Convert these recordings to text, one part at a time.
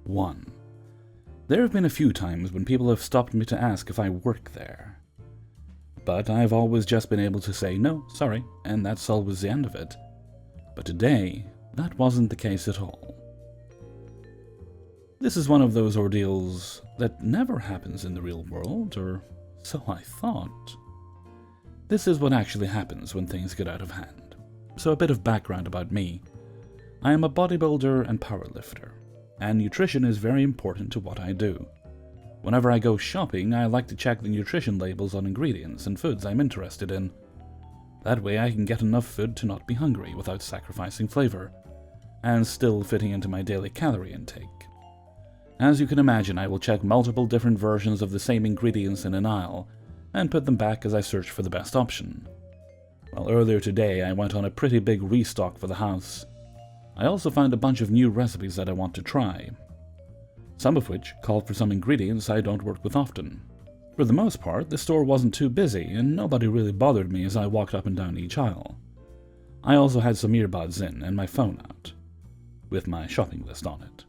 1. There have been a few times when people have stopped me to ask if I work there. But I've always just been able to say, no, sorry, and that's always the end of it. But today, that wasn't the case at all. This is one of those ordeals that never happens in the real world, or so I thought. This is what actually happens when things get out of hand. So a bit of background about me. I am a bodybuilder and powerlifter, and nutrition is very important to what I do. Whenever I go shopping, I like to check the nutrition labels on ingredients and foods I'm interested in. That way I can get enough food to not be hungry without sacrificing flavor, and still fitting into my daily calorie intake. As you can imagine, I will check multiple different versions of the same ingredients in an aisle, and put them back as I search for the best option. Well, earlier today I went on a pretty big restock for the house. I also found a bunch of new recipes that I want to try, some of which called for some ingredients I don't work with often. For the most part, the store wasn't too busy, and nobody really bothered me as I walked up and down each aisle. I also had some earbuds in and my phone out, with my shopping list on it.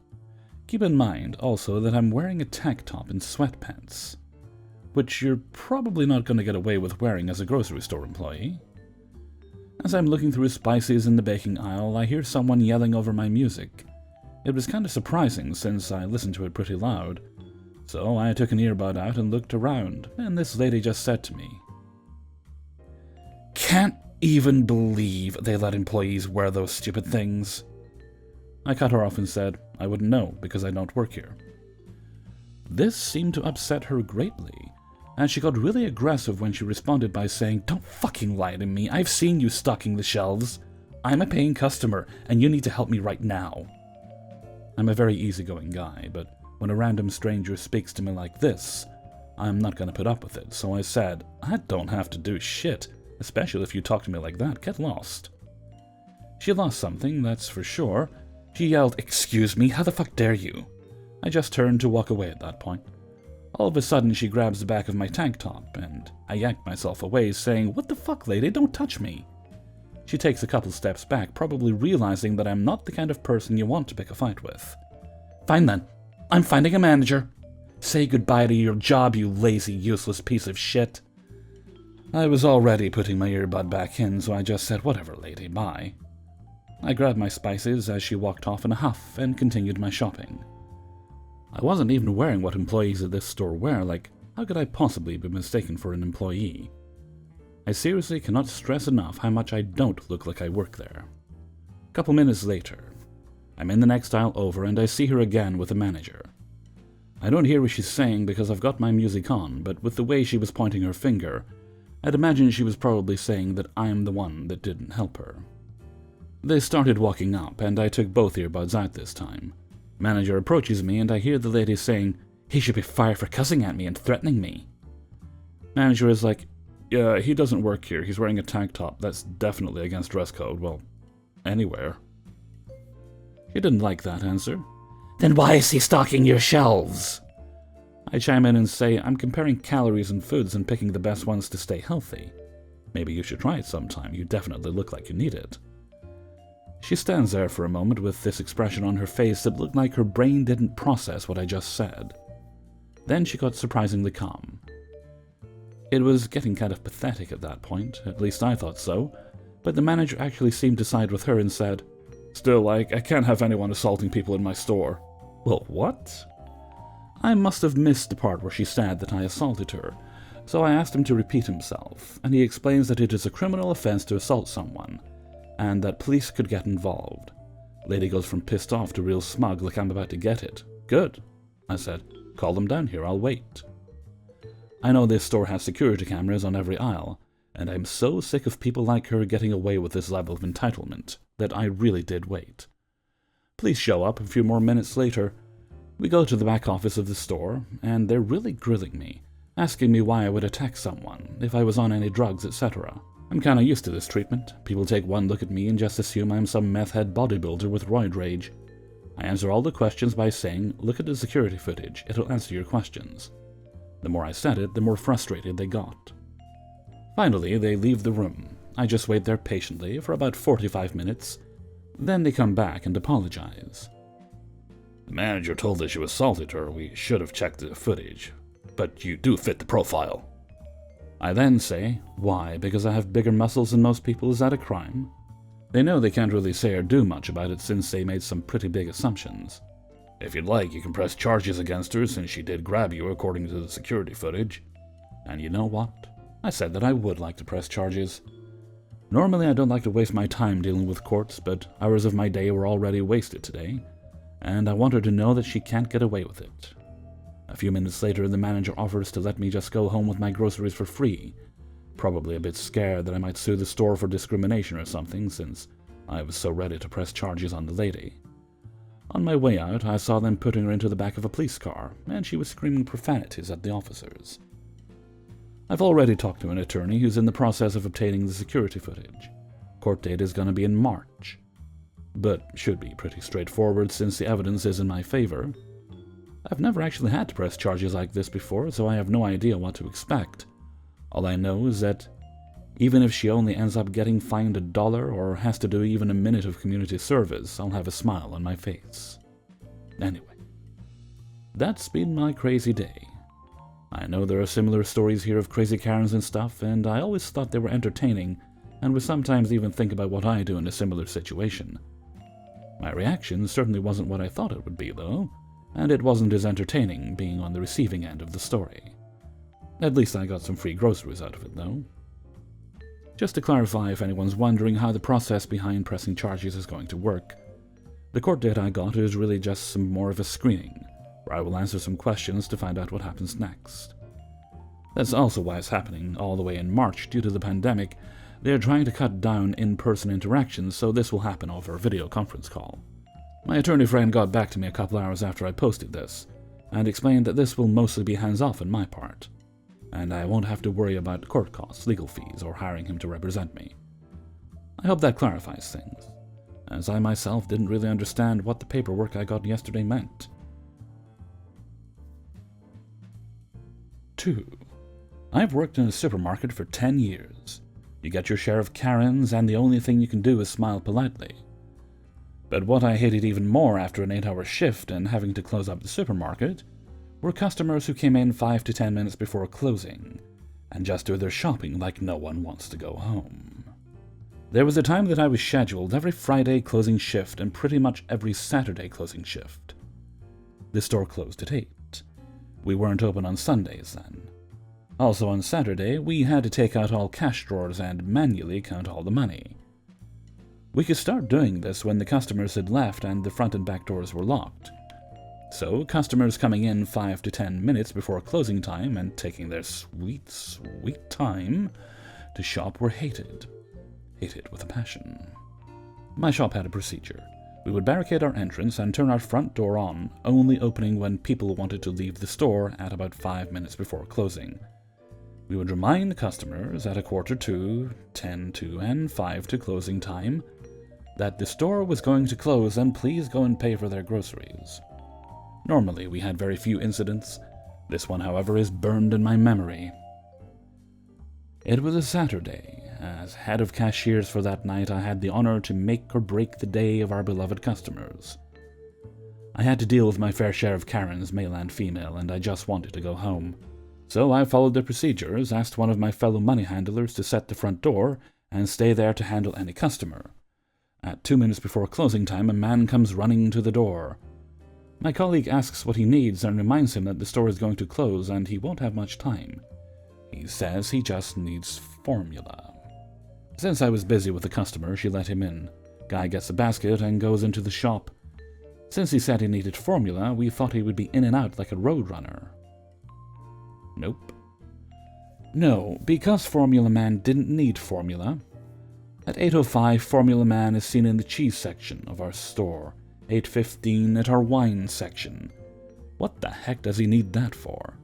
Keep in mind, also, that I'm wearing a tank top and sweatpants, which you're probably not going to get away with wearing as a grocery store employee. As I'm looking through spices in the baking aisle, I hear someone yelling over my music. It was kind of surprising since I listened to it pretty loud, so I took an earbud out and looked around, and this lady just said to me, "Can't even believe they let employees wear those stupid things." I cut her off and said, I wouldn't know because I don't work here. This seemed to upset her greatly, and she got really aggressive when she responded by saying, "Don't fucking lie to me, I've seen you stocking the shelves. I'm a paying customer, and you need to help me right now." I'm a very easygoing guy, but when a random stranger speaks to me like this, I'm not going to put up with it, so I said, "I don't have to do shit, especially if you talk to me like that, get lost." She lost something, that's for sure. She yelled, "Excuse me, how the fuck dare you?" I just turned to walk away at that point. All of a sudden, she grabs the back of my tank top, and I yank myself away, saying, "What the fuck, lady, don't touch me." She takes a couple steps back, probably realizing that I'm not the kind of person you want to pick a fight with. "Fine then, I'm finding a manager. Say goodbye to your job, you lazy, useless piece of shit." I was already putting my earbud back in, so I just said, "Whatever, lady, bye." I grabbed my spices as she walked off in a huff and continued my shopping. I wasn't even wearing what employees at this store wear, like, how could I possibly be mistaken for an employee? I seriously cannot stress enough how much I don't look like I work there. A couple minutes later, I'm in the next aisle over and I see her again with the manager. I don't hear what she's saying because I've got my music on, but with the way she was pointing her finger, I'd imagine she was probably saying that I'm the one that didn't help her. They started walking up, and I took both earbuds out this time. Manager approaches me, and I hear the lady saying, "He should be fired for cussing at me and threatening me." Manager is like, "Yeah, he doesn't work here. He's wearing a tank top. That's definitely against dress code. Well, anywhere." She didn't like that answer. "Then why is he stocking your shelves?" I chime in and say, "I'm comparing calories and foods and picking the best ones to stay healthy. Maybe you should try it sometime. You definitely look like you need it." She stands there for a moment with this expression on her face that looked like her brain didn't process what I just said. Then she got surprisingly calm. It was getting kind of pathetic at that point, at least I thought so, but the manager actually seemed to side with her and said, "Still, I can't have anyone assaulting people in my store." Well, what? I must have missed the part where she said that I assaulted her, so I asked him to repeat himself, and he explains that it is a criminal offense to assault someone, and that police could get involved. Lady goes from pissed off to real smug, like I'm about to get it. "Good," I said. "Call them down here, I'll wait." I know this store has security cameras on every aisle, and I'm so sick of people like her getting away with this level of entitlement that I really did wait. Police show up a few more minutes later. We go to the back office of the store, and they're really grilling me, asking me why I would attack someone, if I was on any drugs, etc. I'm kinda used to this treatment. People take one look at me and just assume I'm some meth-head bodybuilder with roid rage. I answer all the questions by saying, "Look at the security footage, it'll answer your questions." The more I said it, the more frustrated they got. Finally, they leave the room. I just wait there patiently for about 45 minutes. Then they come back and apologize. The manager told us you assaulted her. We should have checked the footage. But you do fit the profile. I then say, why, because I have bigger muscles than most people, is that a crime? They know they can't really say or do much about it since they made some pretty big assumptions. If you'd like, you can press charges against her since she did grab you according to the security footage. And you know what? I said that I would like to press charges. Normally I don't like to waste my time dealing with courts, but hours of my day were already wasted today, and I want her to know that she can't get away with it. A few minutes later, the manager offers to let me just go home with my groceries for free, probably a bit scared that I might sue the store for discrimination or something, since I was so ready to press charges on the lady. On my way out, I saw them putting her into the back of a police car, and she was screaming profanities at the officers. I've already talked to an attorney who's in the process of obtaining the security footage. Court date is going to be in March, but should be pretty straightforward since the evidence is in my favor. I've never actually had to press charges like this before, so I have no idea what to expect. All I know is that even if she only ends up getting fined $1 or has to do even a minute of community service, I'll have a smile on my face. Anyway, that's been my crazy day. I know there are similar stories here of crazy Karens and stuff, and I always thought they were entertaining, and would sometimes even think about what I do in a similar situation. My reaction certainly wasn't what I thought it would be, though, and it wasn't as entertaining being on the receiving end of the story. At least I got some free groceries out of it, though. Just to clarify if anyone's wondering how the process behind pressing charges is going to work, the court date I got is really just some more of a screening, where I will answer some questions to find out what happens next. That's also why it's happening all the way in March due to the pandemic. They're trying to cut down in-person interactions, so this will happen over a video conference call. My attorney friend got back to me a couple hours after I posted this, and explained that this will mostly be hands-off on my part, and I won't have to worry about court costs, legal fees, or hiring him to represent me. I hope that clarifies things, as I myself didn't really understand what the paperwork I got yesterday meant. 2. I've worked in a supermarket for 10 years. You get your share of Karens, and the only thing you can do is smile politely. But what I hated even more after an 8-hour shift and having to close up the supermarket were customers who came in 5 to 10 minutes before closing and just do their shopping like no one wants to go home. There was a time that I was scheduled every Friday closing shift and pretty much every Saturday closing shift. The store closed at 8. We weren't open on Sundays then. Also on Saturday, we had to take out all cash drawers and manually count all the money. We could start doing this when the customers had left and the front and back doors were locked. So customers coming in 5 to 10 minutes before closing time and taking their sweet, sweet time to shop were hated. Hated with a passion. My shop had a procedure. We would barricade our entrance and turn our front door on, only opening when people wanted to leave the store at about 5 minutes before closing. We would remind customers at 1:45, 10 to, and 5 to closing time that the store was going to close and please go and pay for their groceries. Normally, we had very few incidents. This one, however, is burned in my memory. It was a Saturday. As head of cashiers for that night, I had the honor to make or break the day of our beloved customers. I had to deal with my fair share of Karens, male and female, and I just wanted to go home. So I followed the procedures, asked one of my fellow money handlers to set the front door, and stay there to handle any customer. At 2 minutes before closing time, a man comes running to the door. My colleague asks what he needs and reminds him that the store is going to close and he won't have much time. He says he just needs formula. Since I was busy with the customer, she let him in. Guy gets a basket and goes into the shop. Since he said he needed formula, we thought he would be in and out like a roadrunner. Nope. No, because Formula Man didn't need formula. At 8:05, Formula Man is seen in the cheese section of our store. 8:15 at our wine section. What the heck does he need that for?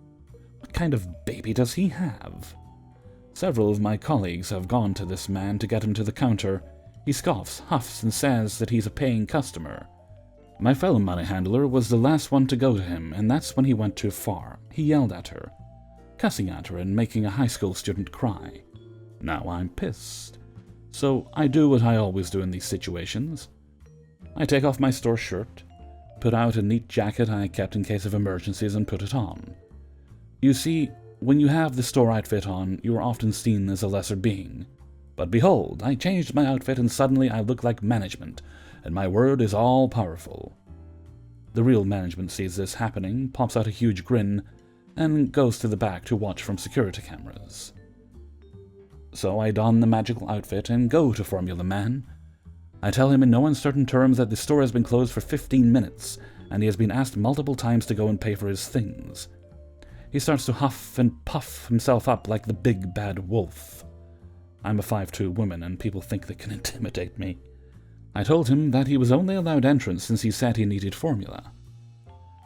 What kind of baby does he have? Several of my colleagues have gone to this man to get him to the counter. He scoffs, huffs, and says that he's a paying customer. My fellow money handler was the last one to go to him, and that's when he went too far. He yelled at her, cussing at her and making a high school student cry. Now I'm pissed. So I do what I always do in these situations. I take off my store shirt, put out a neat jacket I kept in case of emergencies, and put it on. You see, when you have the store outfit on, you are often seen as a lesser being. But behold, I changed my outfit and suddenly I look like management, and my word is all-powerful. The real management sees this happening, pops out a huge grin, and goes to the back to watch from security cameras. So I don the magical outfit and go to Formula Man. I tell him in no uncertain terms that the store has been closed for 15 minutes, and he has been asked multiple times to go and pay for his things. He starts to huff and puff himself up like the big bad wolf. I'm a 5'2" woman, and people think they can intimidate me. I told him that he was only allowed entrance since he said he needed formula.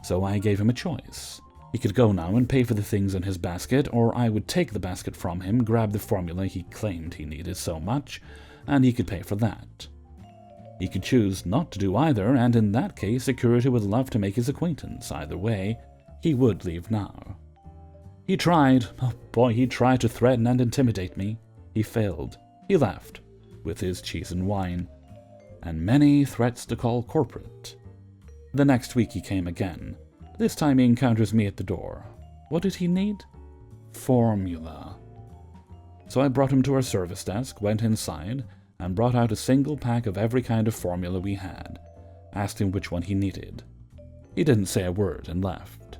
So I gave him a choice. He could go now and pay for the things in his basket, or I would take the basket from him, grab the formula he claimed he needed so much, and he could pay for that. He could choose not to do either, and in that case, security would love to make his acquaintance. Either way, he would leave now. He tried, oh boy, he tried to threaten and intimidate me. He failed. He left, with his cheese and wine, and many threats to call corporate. The next week he came again. This time he encounters me at the door. What did he need? Formula. So I brought him to our service desk, went inside, and brought out a single pack of every kind of formula we had, asked him which one he needed. He didn't say a word and left.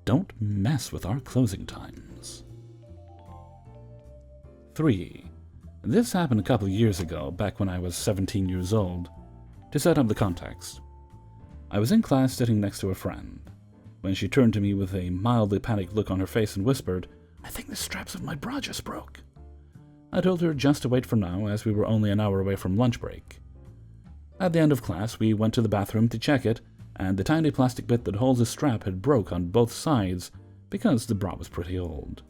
Don't mess with our closing times. 3. This happened a couple years ago, back when I was 17 years old. To set up the context, I was in class sitting next to a friend, when she turned to me with a mildly panicked look on her face and whispered, "I think the straps of my bra just broke." I told her just to wait for now, as we were only an hour away from lunch break. At the end of class, we went to the bathroom to check it, and the tiny plastic bit that holds the strap had broke on both sides because the bra was pretty old.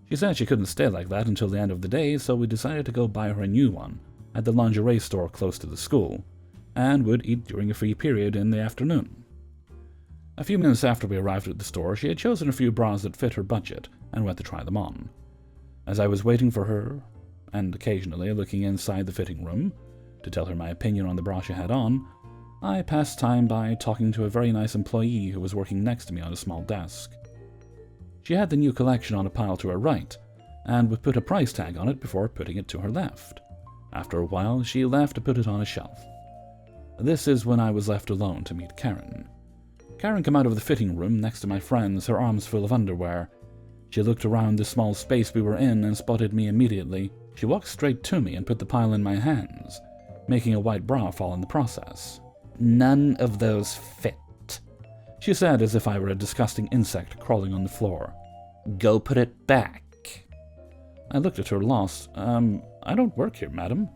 She said she couldn't stay like that until the end of the day, so we decided to go buy her a new one at the lingerie store close to the school, and would eat during a free period in the afternoon. A few minutes after we arrived at the store, she had chosen a few bras that fit her budget and went to try them on. As I was waiting for her, and occasionally looking inside the fitting room to tell her my opinion on the bra she had on, I passed time by talking to a very nice employee who was working next to me on a small desk. She had the new collection on a pile to her right, and would put a price tag on it before putting it to her left. After a while, she left to put it on a shelf. This is when I was left alone to meet Karen. Karen came out of the fitting room next to my friends, her arms full of underwear. She looked around the small space we were in and spotted me immediately. She walked straight to me and put the pile in my hands, making a white bra fall in the process. "None of those fit," she said, as if I were a disgusting insect crawling on the floor. "Go put it back." I looked at her lost. I don't work here, madam."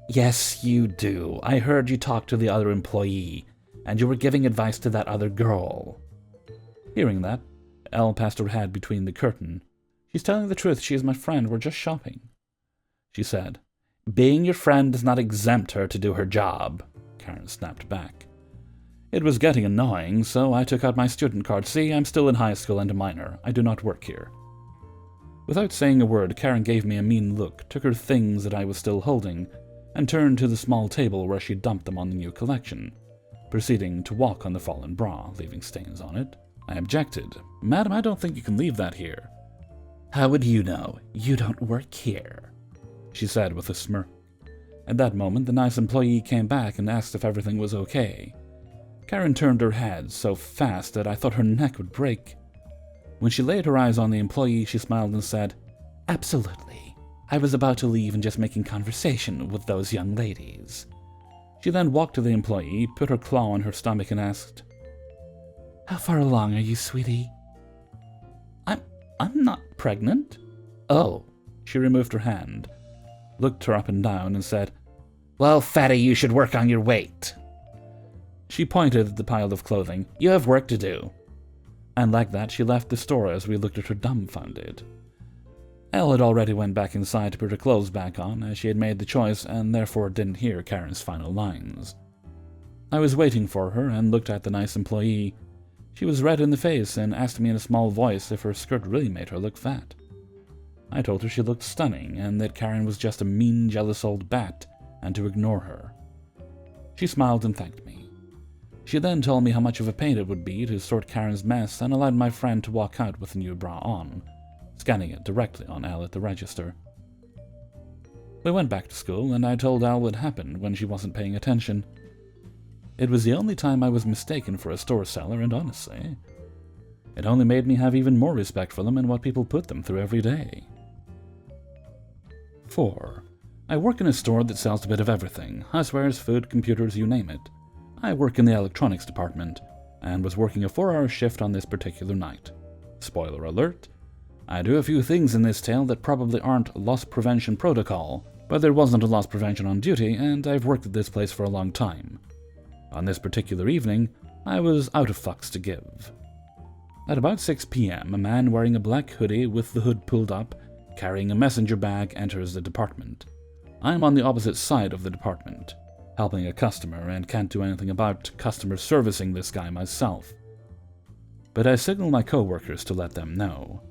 "Yes, you do. I heard you talk to the other employee, and you were giving advice to that other girl." Hearing that, Elle passed her head between the curtain. "She's telling the truth. She is my friend. We're just shopping." She said, "Being your friend does not exempt her to do her job," Karen snapped back. It was getting annoying, so I took out my student card. "See, I'm still in high school and a minor. I do not work here." Without saying a word, Karen gave me a mean look, took her things that I was still holding, and turned to the small table where she dumped them on the new collection, proceeding to walk on the fallen bra, leaving stains on it. I objected. "Madam, I don't think you can leave that here." "How would you know? You don't work here," she said with a smirk. At that moment, the nice employee came back and asked if everything was okay. Karen turned her head so fast that I thought her neck would break. When she laid her eyes on the employee, she smiled and said, "Absolutely. I was about to leave and just making conversation with those young ladies." She then walked to the employee, put her claw on her stomach and asked, "How far along are you, sweetie?" I'm not pregnant." "Oh." She removed her hand, looked her up and down, and said, "Well, fatty, you should work on your weight." She pointed at the pile of clothing. "You have work to do." And like that, she left the store as we looked at her dumbfounded. Elle had already went back inside to put her clothes back on, as she had made the choice and therefore didn't hear Karen's final lines. I was waiting for her and looked at the nice employee. She was red in the face and asked me in a small voice if her skirt really made her look fat. I told her she looked stunning and that Karen was just a mean, jealous old bat and to ignore her. She smiled and thanked me. She then told me how much of a pain it would be to sort Karen's mess and allowed my friend to walk out with the new bra on, scanning it directly on Elle at the register. We went back to school, and I told Elle what happened when she wasn't paying attention. It was the only time I was mistaken for a store seller, and honestly, it only made me have even more respect for them and what people put them through every day. 4. I work in a store that sells a bit of everything: housewares, food, computers, you name it. I work in the electronics department, and was working a 4-hour shift on this particular night. Spoiler alert, I do a few things in this tale that probably aren't loss prevention protocol, but there wasn't a loss prevention on duty, and I've worked at this place for a long time. On this particular evening, I was out of fucks to give. At about 6 p.m., a man wearing a black hoodie with the hood pulled up, carrying a messenger bag, enters the department. I'm on the opposite side of the department, helping a customer, and can't do anything about customer servicing this guy myself. But I signal my co-workers to let them know.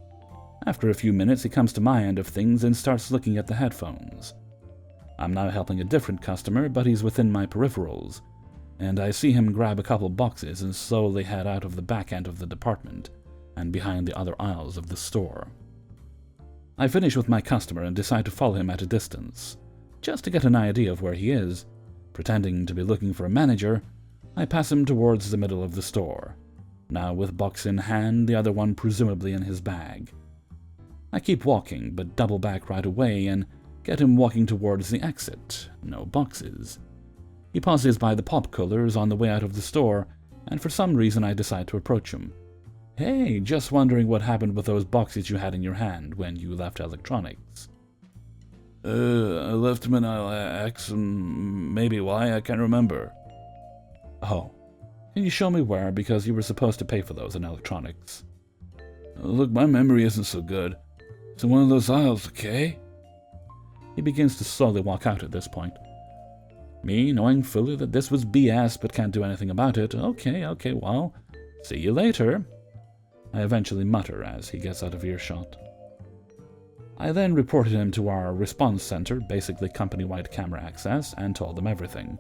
After a few minutes, he comes to my end of things and starts looking at the headphones. I'm now helping a different customer, but he's within my peripherals, and I see him grab a couple boxes and slowly head out of the back end of the department and behind the other aisles of the store. I finish with my customer and decide to follow him at a distance, just to get an idea of where he is. Pretending to be looking for a manager, I pass him towards the middle of the store, now with box in hand, the other one presumably in his bag. I keep walking, but double back right away and get him walking towards the exit. No boxes. He pauses by the pop coolers on the way out of the store, and for some reason I decide to approach him. Hey, just wondering what happened with those boxes you had in your hand when you left electronics. I left them in aisle X, and maybe why, I can't remember. Oh, can you show me where, because you were supposed to pay for those in electronics? Look, my memory isn't so good. It's in one of those aisles, okay? He begins to slowly walk out at this point. Me, knowing fully that this was BS but can't do anything about it. Okay, well, see you later, I eventually mutter as he gets out of earshot. I then reported him to our response center, basically company-wide camera access, and told them everything.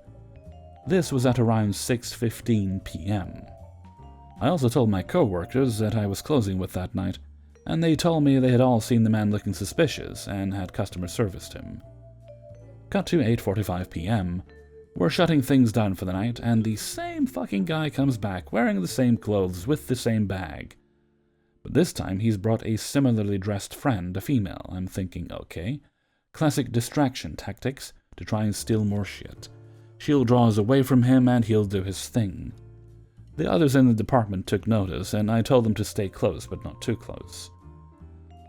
This was at around 6:15 p.m. I also told my co-workers that I was closing with that night, and they told me they had all seen the man looking suspicious and had customer serviced him. Cut to 8:45 p.m. We're shutting things down for the night, and the same fucking guy comes back wearing the same clothes with the same bag. But this time he's brought a similarly dressed friend, a female. I'm thinking, okay, classic distraction tactics to try and steal more shit. She'll draw us away from him and he'll do his thing. The others in the department took notice, and I told them to stay close, but not too close.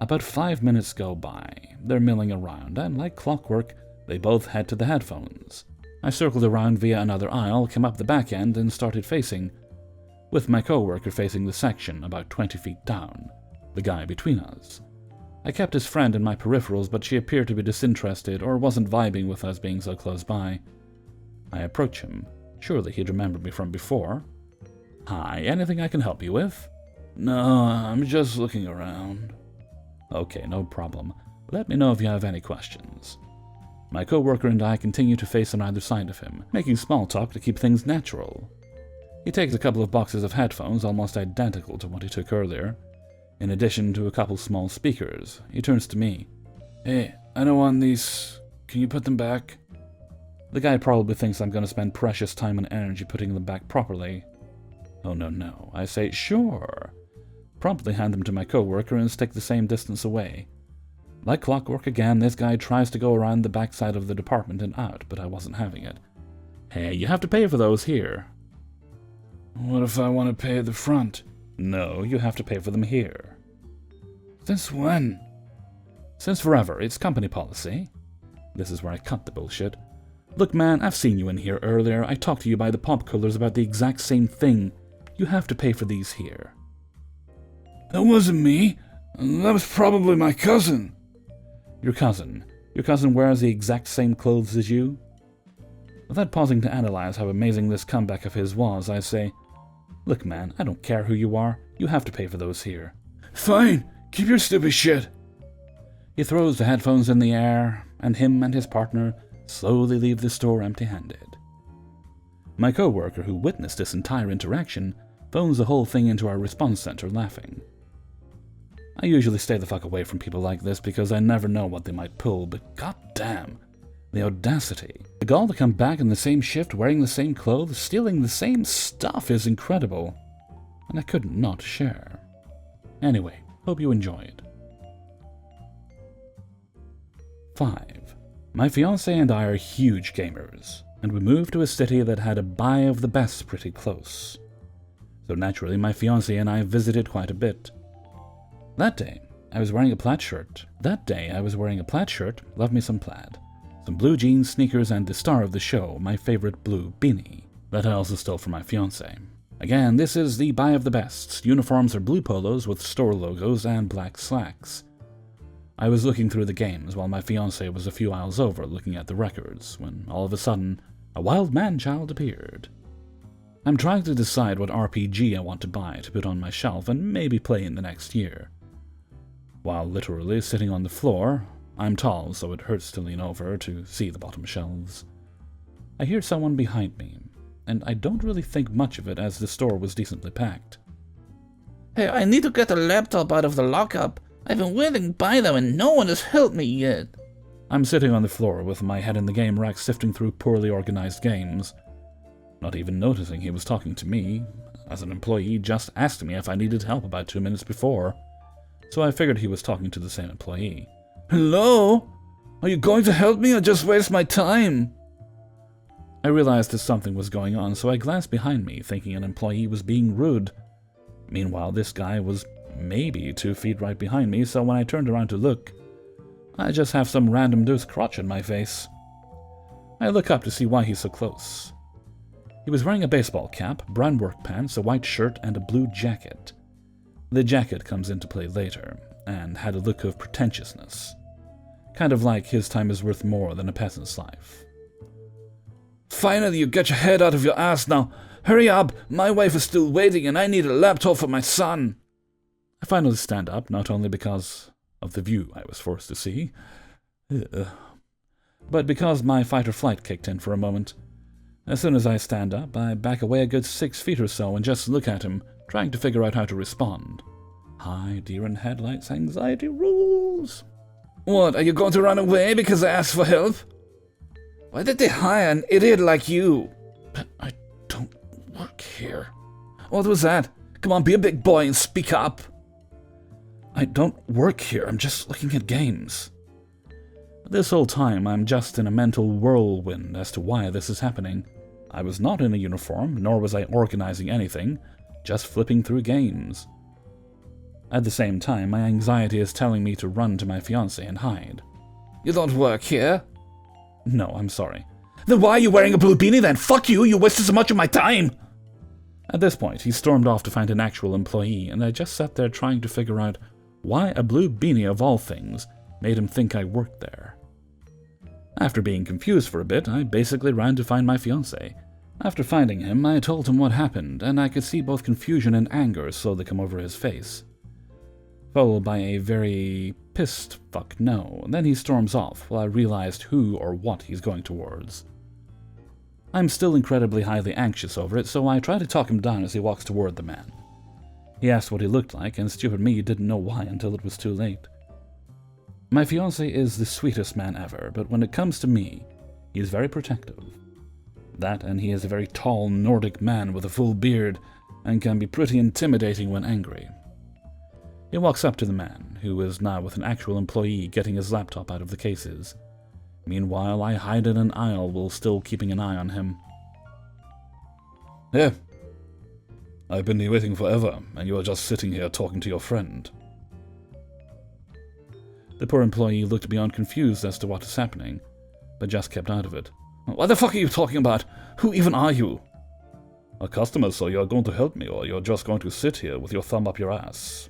About 5 minutes go by. They're milling around, and like clockwork, they both head to the headphones. I circled around via another aisle, came up the back end, and started facing, with my co-worker facing the section about 20 feet down, the guy between us. I kept his friend in my peripherals, but she appeared to be disinterested or wasn't vibing with us being so close by. I approach him. Surely he'd remembered me from before. Hi, anything I can help you with? No, I'm just looking around. Okay, no problem. Let me know if you have any questions. My co-worker and I continue to face on either side of him, making small talk to keep things natural. He takes a couple of boxes of headphones almost identical to what he took earlier. In addition to a couple small speakers, he turns to me. Hey, I don't want these. Can you put them back? The guy probably thinks I'm going to spend precious time and energy putting them back properly. Oh no, I say, sure. Promptly hand them to my co-worker and stick the same distance away. Like clockwork again, this guy tries to go around the backside of the department and out, but I wasn't having it. Hey, you have to pay for those here. What if I want to pay at the front? No, you have to pay for them here. Since when? Since forever. It's company policy. This is where I cut the bullshit. Look, man, I've seen you in here earlier. I talked to you by the pop coolers about the exact same thing. You have to pay for these here. That wasn't me. That was probably my cousin. Your cousin? Your cousin wears the exact same clothes as you? Without pausing to analyze how amazing this comeback of his was, I say, look, man, I don't care who you are. You have to pay for those here. Fine. Keep your stupid shit. He throws the headphones in the air, and him and his partner slowly leave the store empty-handed. My coworker, who witnessed this entire interaction, phones the whole thing into our response center laughing. I usually stay the fuck away from people like this because I never know what they might pull, but goddamn, the audacity. The gall to come back in the same shift, wearing the same clothes, stealing the same stuff is incredible, and I couldn't not share. Anyway, hope you enjoyed. 5. My fiancé and I are huge gamers, and we moved to a city that had a buy of the best pretty close. So naturally, my fiancé and I visited quite a bit. That day, I was wearing a plaid shirt. Love me some plaid. Some blue jeans, sneakers, and the star of the show, my favorite blue beanie, that I also stole from my fiancé. Again, this is the buy of the best. Uniforms are blue polos with store logos and black slacks. I was looking through the games while my fiancé was a few aisles over looking at the records, when all of a sudden, a wild man-child appeared. I'm trying to decide what RPG I want to buy to put on my shelf and maybe play in the next year. While literally sitting on the floor, I'm tall so it hurts to lean over to see the bottom shelves. I hear someone behind me, and I don't really think much of it as the store was decently packed. Hey, I need to get a laptop out of the lockup. I've been waiting by them and no one has helped me yet. I'm sitting on the floor with my head in the game rack sifting through poorly organized games, not even noticing he was talking to me, as an employee just asked me if I needed help about 2 minutes before, so I figured he was talking to the same employee. Hello? Are you going to help me or just waste my time? I realized that something was going on, so I glanced behind me, thinking an employee was being rude. Meanwhile, this guy was maybe 2 feet right behind me, so when I turned around to look, I just have some random dude's crotch in my face. I look up to see why he's so close. He was wearing a baseball cap, brown work pants, a white shirt, and a blue jacket. The jacket comes into play later, and had a look of pretentiousness. Kind of like his time is worth more than a peasant's life. Finally, you get your head out of your ass now. Hurry up, my wife is still waiting and I need a laptop for my son. I finally stand up, not only because of the view I was forced to see, but because my fight or flight kicked in for a moment. As soon as I stand up, I back away a good 6 feet or so and just look at him, trying to figure out how to respond. High deer in headlights anxiety rules. What, are you going to run away because I asked for help? Why did they hire an idiot like you? But I don't work here. What was that? Come on, be a big boy and speak up. I don't work here, I'm just looking at games. This whole time, I'm just in a mental whirlwind as to why this is happening. I was not in a uniform, nor was I organizing anything, just flipping through games. At the same time, my anxiety is telling me to run to my fiancé and hide. You don't work here? No, I'm sorry. Then why are you wearing a blue beanie then? Fuck you, you wasted so much of my time! At this point, he stormed off to find an actual employee, and I just sat there trying to figure out why a blue beanie of all things made him think I worked there. After being confused for a bit, I basically ran to find my fiancé. After finding him, I told him what happened, and I could see both confusion and anger slowly come over his face, followed by a very pissed fuck no. Then he storms off while I realized who or what he's going towards. I'm still incredibly highly anxious over it, so I try to talk him down as he walks toward the man. He asked what he looked like, and stupid me didn't know why until it was too late. My fiancé is the sweetest man ever, but when it comes to me, he is very protective. That, and he is a very tall Nordic man with a full beard, and can be pretty intimidating when angry. He walks up to the man, who is now with an actual employee getting his laptop out of the cases. Meanwhile, I hide in an aisle while still keeping an eye on him. Yeah. I've been here waiting forever, and you are just sitting here talking to your friend. The poor employee looked beyond confused as to what is happening, but just kept out of it. What the fuck are you talking about? Who even are you? A customer, so you're going to help me, or you're just going to sit here with your thumb up your ass.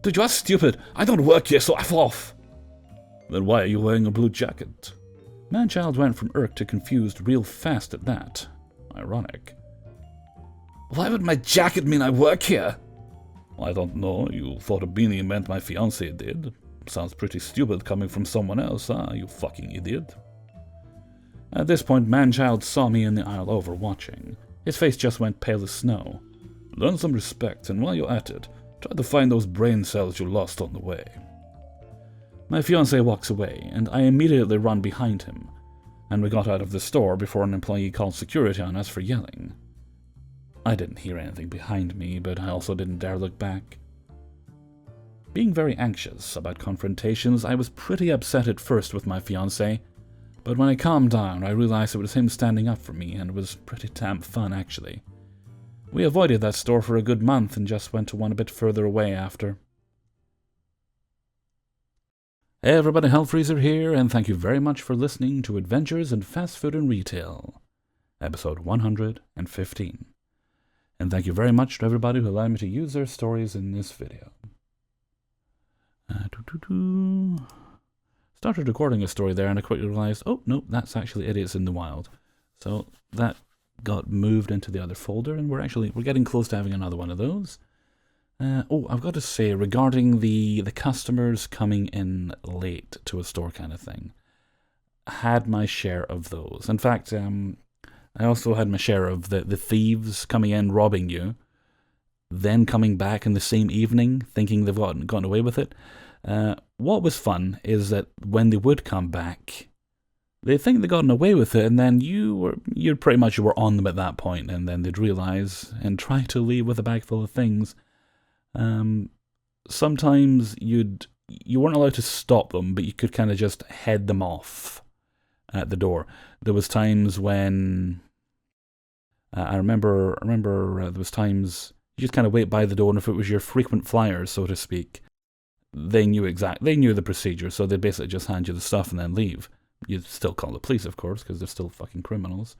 Dude, you are stupid. I don't work here, so F off. Then why are you wearing a blue jacket? Man-child went from irked to confused real fast at that. Ironic. Why would my jacket mean I work here? I don't know. You thought a beanie meant my fiancé did. Sounds pretty stupid coming from someone else, huh, you fucking idiot? At this point, Manchild saw me in the aisle over watching. His face just went pale as snow. Learn some respect, and while you're at it, try to find those brain cells you lost on the way. My fiancé walks away, and I immediately run behind him, and we got out of the store before an employee called security on us for yelling. I didn't hear anything behind me, but I also didn't dare look back. Being very anxious about confrontations, I was pretty upset at first with my fiancé, but when I calmed down, I realized it was him standing up for me, and it was pretty damn fun, actually. We avoided that store for a good month and just went to one a bit further away after. Hey everybody, Hellfreezer here, and thank you very much for listening to Adventures in Fast Food and Retail, episode 115. And thank you very much to everybody who allowed me to use their stories in this video. Started recording a story there and I quickly realized, oh no, that's actually Idiots in the Wild. So that got moved into the other folder, and we're getting close to having another one of those. I've got to say, regarding the customers coming in late to a store kind of thing, I had my share of those. In fact, I also had my share of the thieves coming in, robbing you, then coming back in the same evening, thinking they've gotten away with it. What was fun is that when they would come back, they think they've gotten away with it, and then you were on them at that point, and then they'd realize and try to leave with a bag full of things. Sometimes you weren't allowed to stop them, but you could kind of just head them off at the door. There was times when I remember there was times you just kind of wait by the door, and if it was your frequent flyers, so to speak, they knew the procedure, so they'd basically just hand you the stuff and then leave. You'd still call the police, of course, because they're still fucking criminals.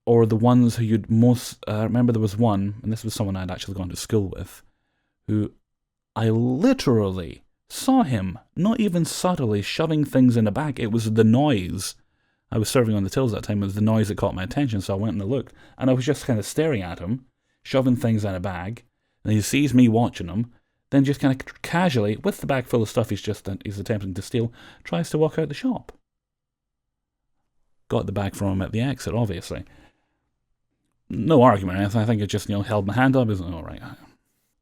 Or the ones who you'd most... I remember there was one, and this was someone I'd actually gone to school with, who I literally saw him, not even subtly, shoving things in a bag. It was the noise. I was serving on the tills that time. It was the noise that caught my attention, so I went and I looked. And I was just kind of staring at him, shoving things in a bag. And he sees me watching him, then just kind of casually, with the bag full of stuff he's attempting to steal, tries to walk out the shop. Got the bag from him at the exit, obviously. No argument or anything. I think it just, held my hand up. It was all right. At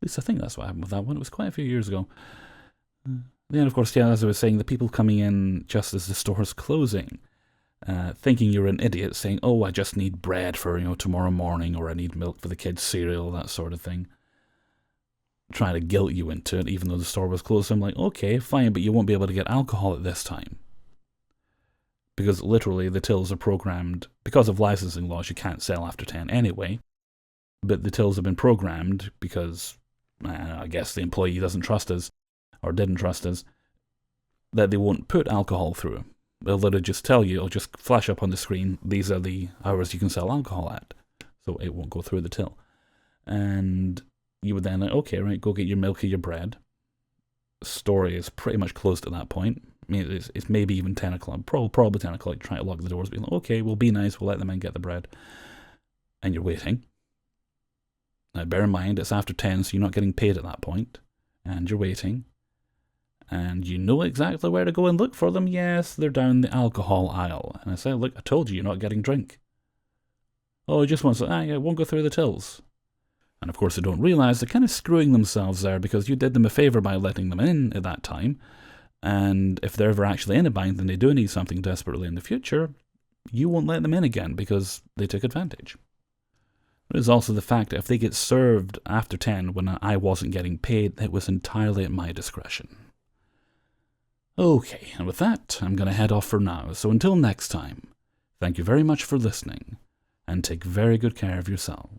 least I think that's what happened with that one. It was quite a few years ago. Then, of course, as I was saying, the people coming in just as the store's closing, thinking you're an idiot, saying, oh, I just need bread for, tomorrow morning, or I need milk for the kids' cereal, that sort of thing. Trying to guilt you into it, even though the store was closed. I'm like, okay, fine, but you won't be able to get alcohol at this time. Because literally the tills are programmed, because of licensing laws, you can't sell after 10 anyway. But the tills have been programmed because, I guess the employee doesn't trust us, or didn't trust us, that they won't put alcohol through. They'll literally just tell you, it'll just flash up on the screen, these are the hours you can sell alcohol at. So it won't go through the till. And you would then, okay, right, go get your milk or your bread. Store is pretty much closed at that point. I mean, it's maybe even 10 o'clock, probably 10 o'clock, trying to lock the doors, being like, okay, we'll be nice, we'll let them in, get the bread. And you're waiting. Now, bear in mind, it's after 10, so you're not getting paid at that point. And you're waiting. And you know exactly where to go and look for them. Yes, they're down the alcohol aisle. And I say, look, I told you, you're not getting drink. Oh, he just wants to, it won't go through the tills. And of course, they don't realize they're kind of screwing themselves there, because you did them a favor by letting them in at that time. And if they're ever actually in a bind and they do need something desperately in the future, you won't let them in again because they took advantage. There's also the fact that if they get served after 10 when I wasn't getting paid, it was entirely at my discretion. Okay, and with that, I'm going to head off for now. So until next time, thank you very much for listening, and take very good care of yourselves.